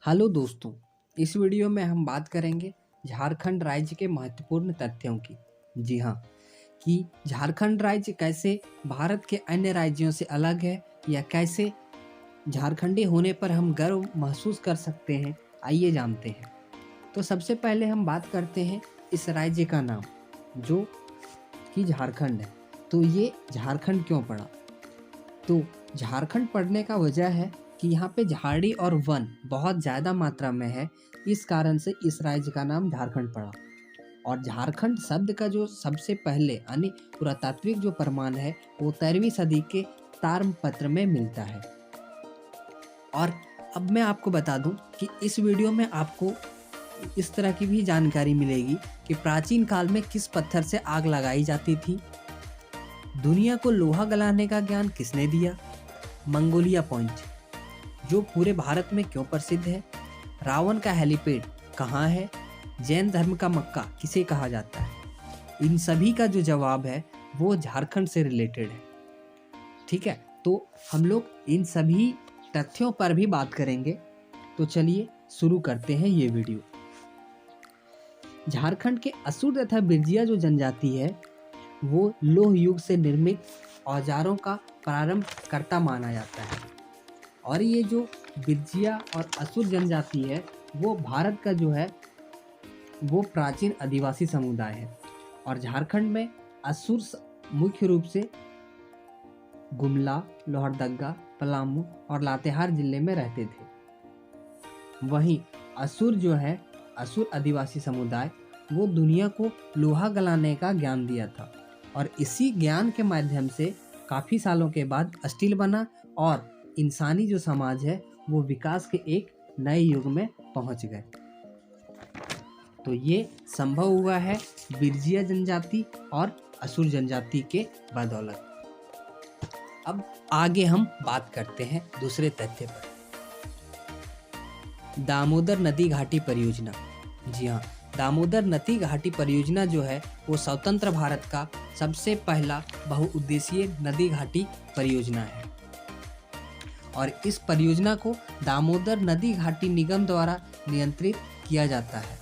Hello दोस्तों, इस video में हम बात करेंगे झारखंड राज्य के महत्वपूर्ण तथ्यों की। जी हाँ, कि झारखंड राज्य कैसे भारत के अन्य राज्यों से अलग है या कैसे झारखंडी होने पर हम गर्व महसूस कर सकते हैं, आइए जानते हैं। तो सबसे पहले हम बात करते हैं इस राज्य का नाम, जो कि झारखंड है। तो ये झारखंड क्यों पड़ा? तो झारखंड पड़ने का वजह है कि यहाँ पे झाड़ी और वन बहुत ज़्यादा मात्रा में है, इस कारण से इस राज्य का नाम झारखंड पड़ा। और झारखंड शब्द का जो सबसे पहले यानी पुरातात्विक जो प्रमाण है वो 13वीं सदी के ताम्रपत्र में मिलता है। और अब मैं आपको बता दूं कि इस वीडियो में आपको इस तरह की भी जानकारी मिलेगी कि प्राचीन काल में किस पत्थर से आग लगाई जाती थी, दुनिया को लोहा गलाने का ज्ञान किसने दिया, मंगोलिया पॉइंट जो पूरे भारत में क्यों प्रसिद्ध है, रावण का हेलीपैड कहाँ है, जैन धर्म का मक्का किसे कहा जाता है। इन सभी का जो जवाब है वो झारखंड से रिलेटेड है। ठीक है, तो हम लोग इन सभी तथ्यों पर भी बात करेंगे। तो चलिए शुरू करते हैं ये वीडियो। झारखंड के असुर तथा बिरजिया जो जनजाति है वो लोह युग से निर्मित औजारों का प्रारंभ करता माना जाता है। और ये जो बिरजिया और असुर जनजाति है वो भारत का जो है वो प्राचीन आदिवासी समुदाय है। और झारखंड में असुर मुख्य रूप से गुमला, लोहरदगा, पलामू और लातेहार जिले में रहते थे। वहीं असुर जो है, असुर आदिवासी समुदाय, वो दुनिया को लोहा गलाने का ज्ञान दिया था। और इसी ज्ञान के माध्यम से काफ़ी सालों के बाद स्टील बना और इंसानी जो समाज है वो विकास के एक नए युग में पहुंच गए। तो ये संभव हुआ है बिरजिया जनजाति और असुर जनजाति के बदौलत। अब आगे हम बात करते हैं दूसरे तथ्य पर, दामोदर नदी घाटी परियोजना। जी हाँ, दामोदर नदी घाटी परियोजना जो है वो स्वतंत्र भारत का सबसे पहला बहुउद्देशीय नदी घाटी परियोजना है। और इस परियोजना को दामोदर नदी घाटी निगम द्वारा नियंत्रित किया जाता है।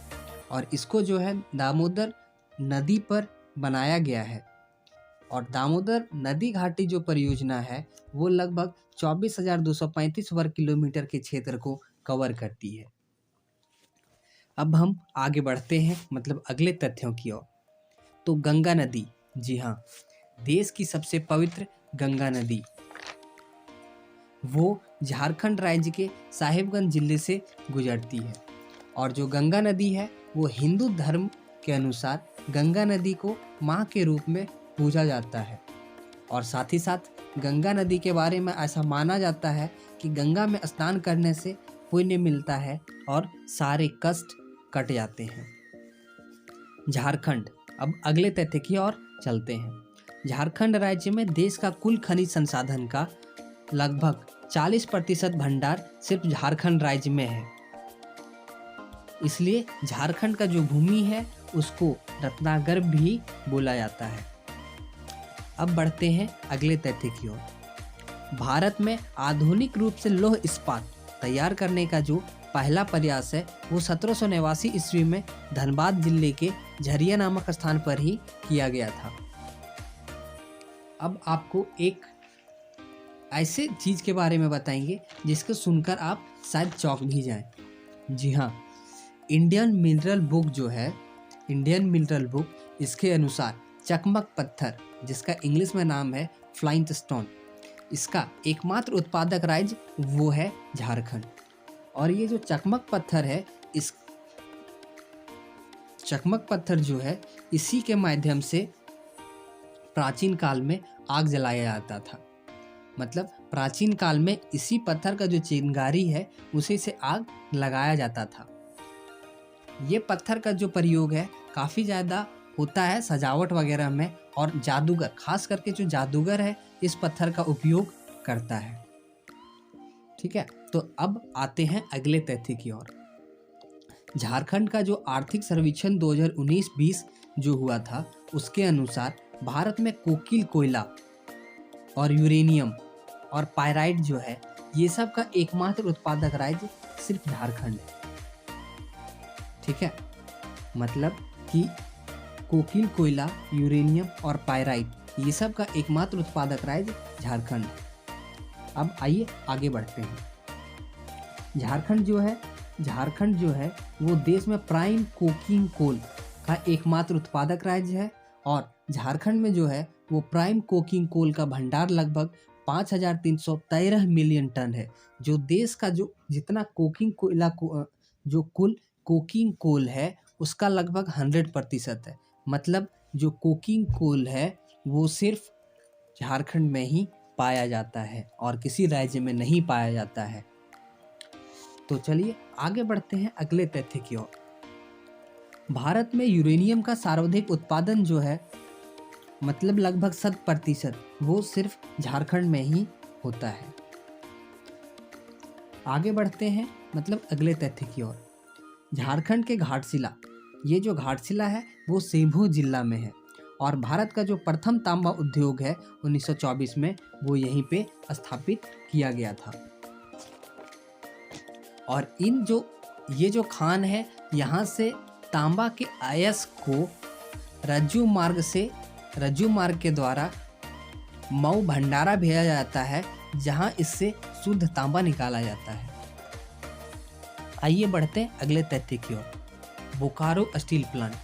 और इसको जो है दामोदर नदी पर बनाया गया है। और दामोदर नदी घाटी जो परियोजना है वो लगभग 24,235 वर्ग किलोमीटर के क्षेत्र को कवर करती है। अब हम आगे बढ़ते हैं, मतलब अगले तथ्यों की ओर। तो गंगा नदी, जी हाँ, देश की सबसे पवित्र गंगा नदी वो झारखंड राज्य के साहिबगंज जिले से गुजरती है। और जो गंगा नदी है वो हिंदू धर्म के अनुसार गंगा नदी को माँ के रूप में पूजा जाता है। और साथ ही साथ गंगा नदी के बारे में ऐसा माना जाता है कि गंगा में स्नान करने से पुण्य मिलता है और सारे कष्ट कट जाते हैं। झारखंड, अब अगले तथ्य की ओर चलते हैं। झारखंड राज्य में देश का कुल खनिज संसाधन का लगभग 40% भंडार सिर्फ झारखंड राज्य में है। इसलिए झारखंड का जो भूमि है उसको रत्नागर भी बोला जाता है। अब बढ़ते हैं अगले तथ्य की ओर। भारत में आधुनिक रूप से लौह इस्पात तैयार करने का जो पहला प्रयास है वो 1789 ईस्वी में धनबाद जिले के झरिया नामक स्थान पर ही किया गया था। अब आपको एक ऐसे चीज के बारे में बताएंगे जिसको सुनकर आप शायद चौंक भी जाएं। जी हाँ, इंडियन मिनरल बुक जो है, इंडियन मिनरल बुक, इसके अनुसार चकमक पत्थर, जिसका इंग्लिश में नाम है फ्लाइंग स्टोन, इसका एकमात्र उत्पादक राज्य वो है झारखंड। और ये जो चकमक पत्थर है, इस चकमक पत्थर जो है इसी के माध्यम से प्राचीन काल में आग जलाया जाता था। मतलब प्राचीन काल में इसी पत्थर का जो चिंगारी है उसी से आग लगाया जाता था। ये पत्थर का जो प्रयोग है काफ़ी ज़्यादा होता है सजावट वगैरह में, और जादूगर, खास करके जो जादूगर है इस पत्थर का उपयोग करता है। ठीक है, तो अब आते हैं अगले तथ्य की ओर। झारखंड का जो आर्थिक सर्वेक्षण 2019-20 जो हुआ था उसके अनुसार भारत में कोकिल कोयला और यूरेनियम और पायराइट जो है ये सब का एकमात्र उत्पादक राज्य सिर्फ झारखंड है। ठीक है, मतलब कि कोकीन कोयला, यूरेनियम और पायराइट ये सब का एकमात्र उत्पादक राज्य झारखंड है। अब आइए आगे बढ़ते हैं। झारखंड जो है वो देश में प्राइम कोकीन कोल का एकमात्र उत्पादक राज्य है और झारखंड में जो है वो प्राइम कोकीन कोल का भंडार लगभग 5,313 मिलियन टन है, जो देश का जो जितना कोकीन कोयला जो कुल कोकीन कोल है उसका लगभग 100% है। मतलब जो कोकीन कोल है वो सिर्फ झारखंड में ही पाया जाता है और किसी राज्य में नहीं पाया जाता है। तो चलिए आगे बढ़ते हैं अगले तथ्य की ओर। भारत में यूरेनियम का सर्वाधिक उत्पादन जो है मतलब लगभग 100% वो सिर्फ झारखंड में ही होता है। आगे बढ़ते हैं मतलब अगले तथ्य की ओर। झारखंड के घाटशिला, ये जो घाटशिला है वो सेंभू जिला में है और भारत का जो प्रथम तांबा उद्योग है 1924 में वो यहीं पे स्थापित किया गया था। और ये जो खान है यहाँ से तांबा के अयस्क को रज्जू मार्ग के द्वारा मऊ भंडारा भेजा जाता है, जहाँ इससे शुद्ध तांबा निकाला जाता है। आइए बढ़ते हैं अगले तथ्य की ओर। बोकारो स्टील प्लांट,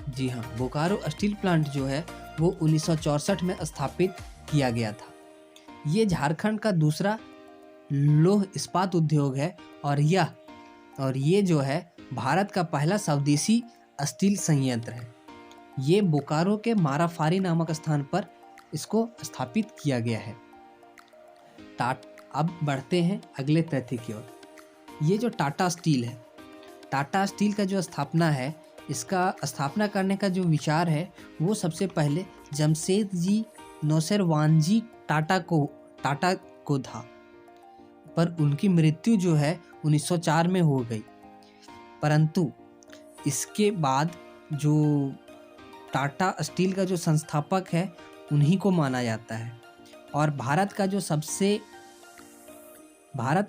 जी हाँ, बोकारो स्टील प्लांट जो है वो 1964 में स्थापित किया गया था। ये झारखंड का दूसरा लौह इस्पात उद्योग है और ये जो है भारत का पहला स्वदेशी स्टील संयंत्र है। ये बोकारो के माराफारी नामक स्थान पर इसको स्थापित किया गया है। अब बढ़ते हैं अगले तथ्य की ओर। ये जो टाटा स्टील है, टाटा स्टील का जो स्थापना है, इसका स्थापना करने का जो विचार है वो सबसे पहले जमशेदजी नौसेरवानजी टाटा को था, पर उनकी मृत्यु जो है 1904 में हो गई। परंतु इसके बाद जो टाटा स्टील का जो संस्थापक है उन्हीं को माना जाता है और भारत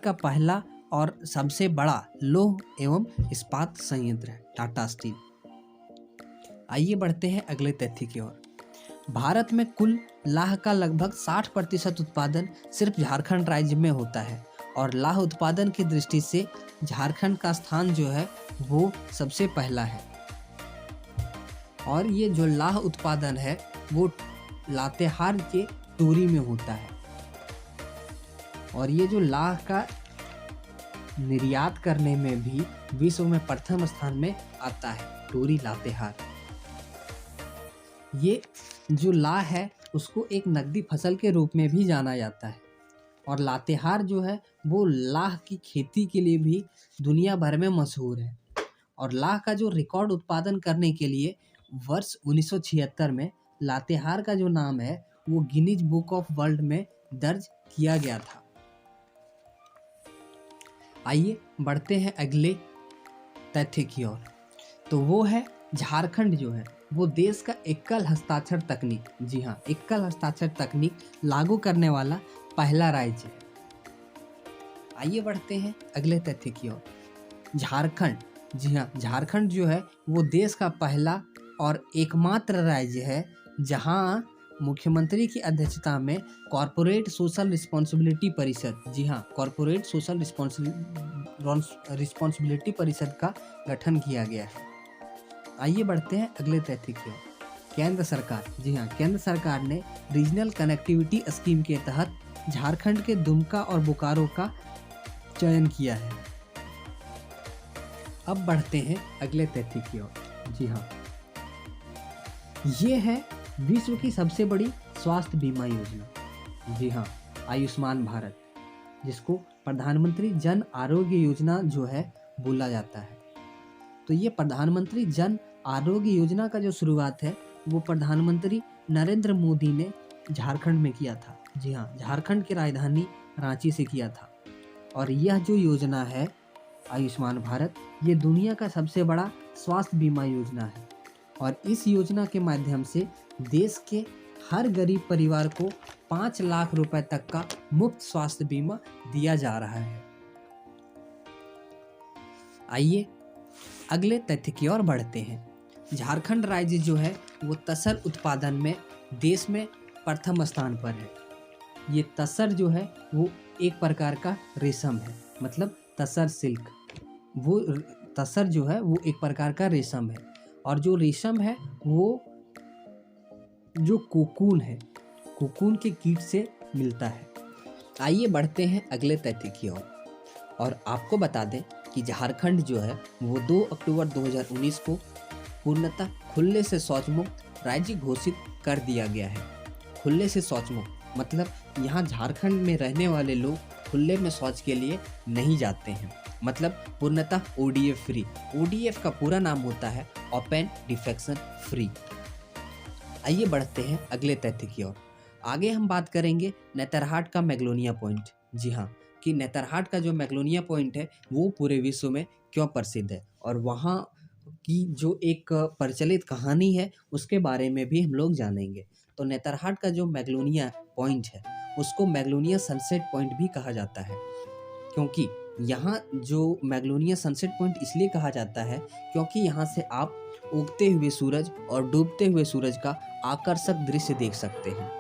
का पहला और सबसे बड़ा लौह एवं इस्पात संयंत्र है टाटा स्टील। आइए बढ़ते हैं अगले तथ्य की ओर। भारत में कुल लाह का लगभग 60% उत्पादन सिर्फ झारखंड राज्य में होता है और लाह उत्पादन की दृष्टि से झारखंड का स्थान जो है वो सबसे पहला है। और ये जो लाह उत्पादन है वो लातेहार के टोरी में होता है और ये जो लाह का निर्यात करने में भी विश्व में प्रथम स्थान में आता है, टोरी लातेहार। ये जो लाह है उसको एक नकदी फसल के रूप में भी जाना जाता है और लातेहार जो है वो लाह की खेती के लिए भी दुनिया भर में मशहूर है। और लाह का जो रिकॉर्ड उत्पादन करने के लिए वर्ष 1976 में लातेहार का जो नाम है वो गिनीज बुक ऑफ वर्ल्ड में दर्ज किया गया था। आइए बढ़ते हैं अगले तथ्य की ओर। तो वो है झारखंड जो है वो देश का एकल हस्ताक्षर तकनीक, जी हाँ, एकल हस्ताक्षर तकनीक लागू करने वाला पहला राज्य है। आइए बढ़ते हैं अगले तथ्य की ओर। झारखंड, जी हाँ, झारखंड जो है वो देश का पहला और एकमात्र राज्य है जहाँ मुख्यमंत्री की अध्यक्षता में कॉरपोरेट सोशल रिस्पॉन्सिबिलिटी परिषद, जी हाँ, कॉरपोरेट सोशल रिस्पॉन्सिबिलिटी परिषद का गठन किया गया है। आइए बढ़ते हैं अगले तथ्य की ओर। केंद्र सरकार, जी हाँ, केंद्र सरकार ने रीजनल कनेक्टिविटी स्कीम के तहत झारखंड के दुमका और बोकारो का चयन किया है। अब बढ़ते हैं अगले तथ्य की ओर। जी हाँ, ये है विश्व की सबसे बड़ी स्वास्थ्य बीमा योजना, जी हाँ, आयुष्मान भारत, जिसको प्रधानमंत्री जन आरोग्य योजना जो है बोला जाता है। तो ये प्रधानमंत्री जन आरोग्य योजना का जो शुरुआत है वो प्रधानमंत्री नरेंद्र मोदी ने झारखंड में किया था। जी हाँ, झारखंड की राजधानी रांची से किया था। और यह जो योजना है आयुष्मान भारत, ये दुनिया का सबसे बड़ा स्वास्थ्य बीमा योजना है और इस योजना के माध्यम से देश के हर गरीब परिवार को 5 लाख रुपए तक का मुफ्त स्वास्थ्य बीमा दिया जा रहा है। आइए अगले तथ्य की ओर बढ़ते हैं। झारखंड राज्य जो है वो तसर उत्पादन में देश में प्रथम स्थान पर है। ये तसर जो है वो एक प्रकार का रेशम है, मतलब तसर सिल्क। वो तसर जो है वो एक प्रकार का रेशम है, और जो रेशम है वो जो कोकून है, कोकून के कीट से मिलता है। आइए बढ़ते हैं अगले तथ्य की ओर, और आपको बता दें कि झारखंड जो है वो 2 अक्टूबर 2019 को पूर्णतः खुले से शौच मुक्त राज्य घोषित कर दिया गया है। खुले से शौच मुक्त मतलब यहाँ झारखंड में रहने वाले लोग खुले में शौच के लिए नहीं जाते हैं, मतलब पूर्णतः ODF फ्री। ODF का पूरा नाम होता है ओपन डिफेक्शन फ्री। आइए बढ़ते हैं अगले तथ्य की ओर। आगे हम बात करेंगे नेतरहाट का मैग्नोलिया पॉइंट। जी हाँ, कि नेतरहाट का जो मैग्नोलिया पॉइंट है वो पूरे विश्व में क्यों प्रसिद्ध है, और वहाँ की जो एक प्रचलित कहानी है उसके बारे में भी हम लोग जानेंगे। तो नेतरहाट का जो मैग्नोलिया पॉइंट है उसको मैग्नोलिया सनसेट पॉइंट भी कहा जाता है, क्योंकि यहाँ जो मैग्नोलिया सनसेट पॉइंट इसलिए कहा जाता है क्योंकि यहाँ से आप उगते हुए सूरज और डूबते हुए सूरज का आकर्षक दृश्य देख सकते हैं।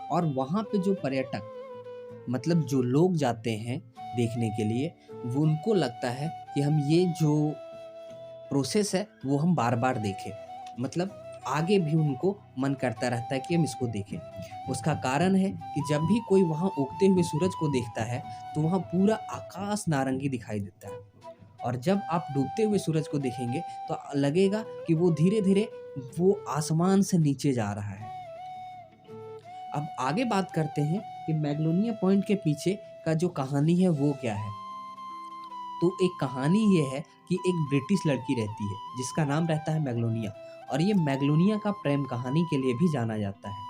और वहाँ पे जो पर्यटक मतलब जो लोग जाते हैं देखने के लिए, वो उनको लगता है कि हम ये जो प्रोसेस है वो हम बार बार देखें, मतलब आगे भी उनको मन करता रहता है कि हम इसको देखें। उसका कारण है कि जब भी कोई वहाँ उगते हुए सूरज को देखता है तो वहाँ पूरा आकाश नारंगी दिखाई देता है, और जब आप डूबते हुए सूरज को देखेंगे तो लगेगा कि वो धीरे धीरे वो आसमान से नीचे जा रहा है। अब आगे बात करते हैं कि मैग्नोलिया पॉइंट के पीछे का जो कहानी है वो क्या है। तो एक कहानी ये है कि एक ब्रिटिश लड़की रहती है जिसका नाम रहता है मैग्नोलिया, और ये मैग्नोलिया का प्रेम कहानी के लिए भी जाना जाता है।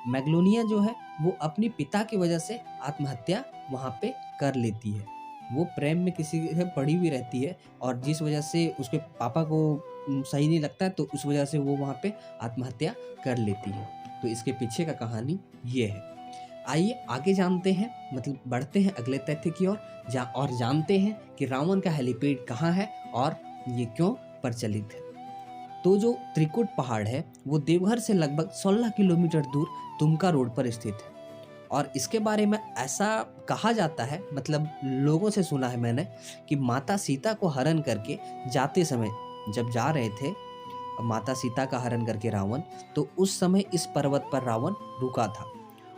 मैग्नोलिया जो है वो अपने पिता की वजह से आत्महत्या वहाँ पे कर लेती है। वो प्रेम में किसी से पड़ी हुई रहती है, और जिस वजह से उसके पापा को सही नहीं लगता है तो उस वजह से वो वहाँ पे आत्महत्या कर लेती है। तो इसके पीछे का कहानी ये है। आइए आगे जानते हैं, मतलब बढ़ते हैं अगले तथ्य की ओर और जानते हैं कि रावण का हेलीपैड कहाँ है और ये क्यों प्रचलित है। तो जो त्रिकुट पहाड़ है वो देवघर से लगभग 16 किलोमीटर दूर दुमका रोड पर स्थित है, और इसके बारे में ऐसा कहा जाता है, मतलब लोगों से सुना है मैंने, कि माता सीता को हरण करके जाते समय जब जा रहे थे माता सीता का हरण करके रावण, तो उस समय इस पर्वत पर रावण रुका था,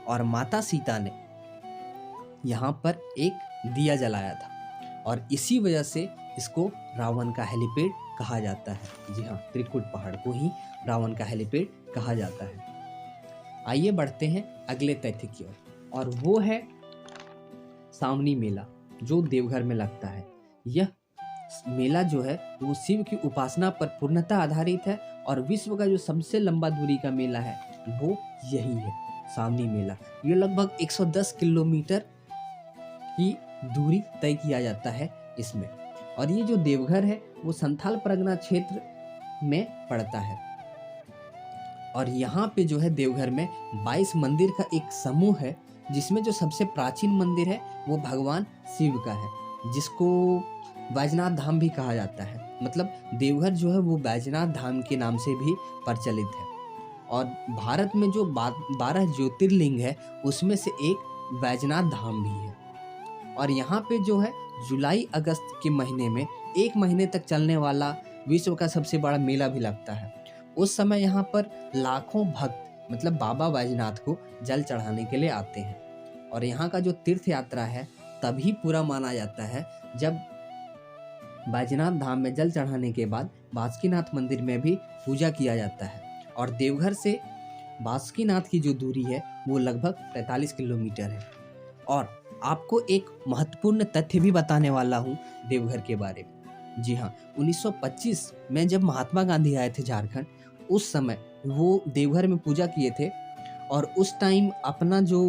और माता सीता ने यहाँ पर एक दिया जलाया था, और इसी वजह से इसको रावण का हेलीपैड कहा जाता है। जी हाँ, त्रिकुट पहाड़ को ही रावण का हेलीपैड कहा जाता है। आइए बढ़ते हैं अगले तथ्य की ओर, और वो है सावनी मेला जो देवघर में लगता है। यह मेला जो है वो शिव की उपासना पर पूर्णतः आधारित है, और विश्व का जो सबसे लंबा दूरी का मेला है वो यही है, सावनी मेला। ये लगभग 110 किलोमीटर की दूरी तय किया जाता है इसमें, और ये जो देवघर है वो संथाल परगना क्षेत्र में पड़ता है, और यहाँ पे जो है देवघर में 22 मंदिर का एक समूह है, जिसमें जो सबसे प्राचीन मंदिर है वो भगवान शिव का है, जिसको बैजनाथ धाम भी कहा जाता है। मतलब देवघर जो है वो बैजनाथ धाम के नाम से भी प्रचलित है, और भारत में जो 12 ज्योतिर्लिंग है उसमें से एक बैजनाथ धाम भी है। और यहाँ पे जो है जुलाई अगस्त के महीने में 1 महीने तक चलने वाला विश्व का सबसे बड़ा मेला भी लगता है। उस समय यहाँ पर लाखों भक्त मतलब बाबा बैजनाथ को जल चढ़ाने के लिए आते हैं, और यहाँ का जो तीर्थ यात्रा है तभी पूरा माना जाता है जब बैजनाथ धाम में जल चढ़ाने के बाद बासुकीनाथ मंदिर में भी पूजा किया जाता है। और देवघर से बासुकीनाथ की जो दूरी है वो लगभग 43 किलोमीटर है। और आपको एक महत्वपूर्ण तथ्य भी बताने वाला हूँ देवघर के बारे में। जी हाँ, 1925 में जब महात्मा गांधी आए थे झारखंड, उस समय वो देवघर में पूजा किए थे, और उस टाइम अपना जो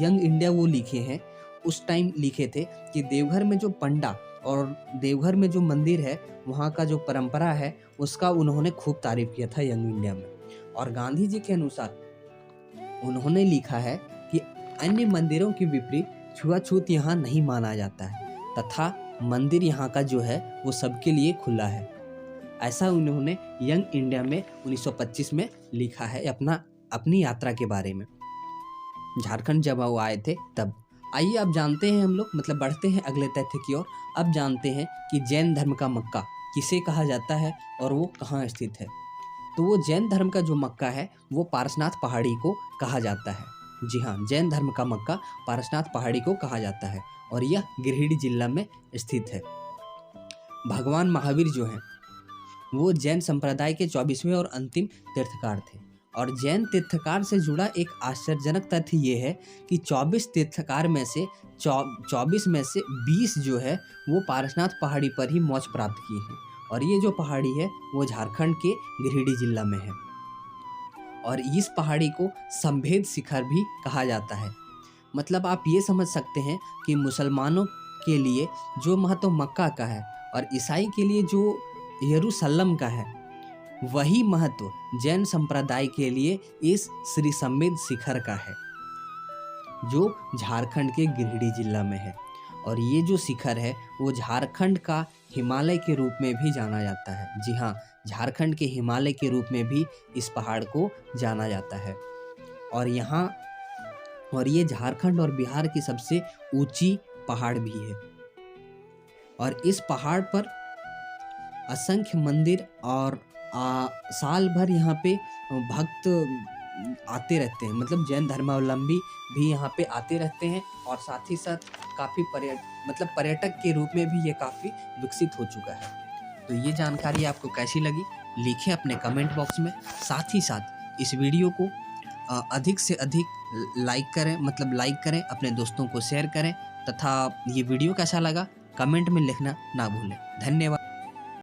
यंग इंडिया वो लिखे हैं, उस टाइम लिखे थे कि देवघर में जो पंडा और देवघर में जो मंदिर है वहाँ का जो परंपरा है उसका उन्होंने खूब तारीफ किया था यंग इंडिया में। और गांधी जी के अनुसार उन्होंने लिखा है कि अन्य मंदिरों के विपरीत छुआछूत यहाँ नहीं माना जाता है तथा मंदिर यहाँ का जो है वो सबके लिए खुला है। ऐसा उन्होंने यंग इंडिया में 1925 में लिखा है अपनी यात्रा के बारे में, झारखंड जब वो आए थे तब। आइए अब जानते हैं हम लोग, मतलब बढ़ते हैं अगले तथ्य की ओर। अब जानते हैं कि जैन धर्म का मक्का किसे कहा जाता है और वो कहाँ स्थित है। तो वो जैन धर्म का जो मक्का है वो पारसनाथ पहाड़ी को कहा जाता है। जी हाँ, जैन धर्म का मक्का पारसनाथ पहाड़ी को कहा जाता है और यह गिरिडीह जिला में स्थित है। भगवान महावीर जो हैं वो जैन संप्रदाय के 24वें और अंतिम तीर्थकार थे। और जैन तीर्थकार से जुड़ा एक आश्चर्यजनक तथ्य ये है कि 24 तीर्थकार में से 24 में से 20 जो है वो पारसनाथ पहाड़ी पर ही मोक्ष प्राप्त किए हैं। और ये जो पहाड़ी है वो झारखंड के गिरिडीह जिला में है। और इस पहाड़ी को संभेद शिखर भी कहा जाता है। मतलब आप ये समझ सकते हैं कि मुसलमानों के लिए जो महत्व मक्का का है और ईसाई के लिए जो यरूशलेम का है, वही महत्व जैन संप्रदाय के लिए इस श्री संभेद शिखर का है जो झारखंड के गिरिडीह जिला में है। और ये जो शिखर है वो झारखंड का हिमालय के रूप में भी जाना जाता है। जी हाँ, झारखंड के हिमालय के रूप में भी इस पहाड़ को जाना जाता है। और ये झारखंड और बिहार की सबसे ऊंची पहाड़ भी है। और इस पहाड़ पर असंख्य मंदिर और साल भर यहाँ पे भक्त आते रहते हैं, मतलब जैन धर्मावलंबी भी यहाँ पे आते रहते हैं। और साथ ही साथ काफ़ी पर्यटक के रूप में भी ये काफ़ी विकसित हो चुका है। तो ये जानकारी आपको कैसी लगी लिखें अपने कमेंट बॉक्स में। साथ ही साथ इस वीडियो को अधिक से अधिक लाइक करें, अपने दोस्तों को शेयर करें तथा ये वीडियो कैसा लगा कमेंट में लिखना ना भूलें। धन्यवाद।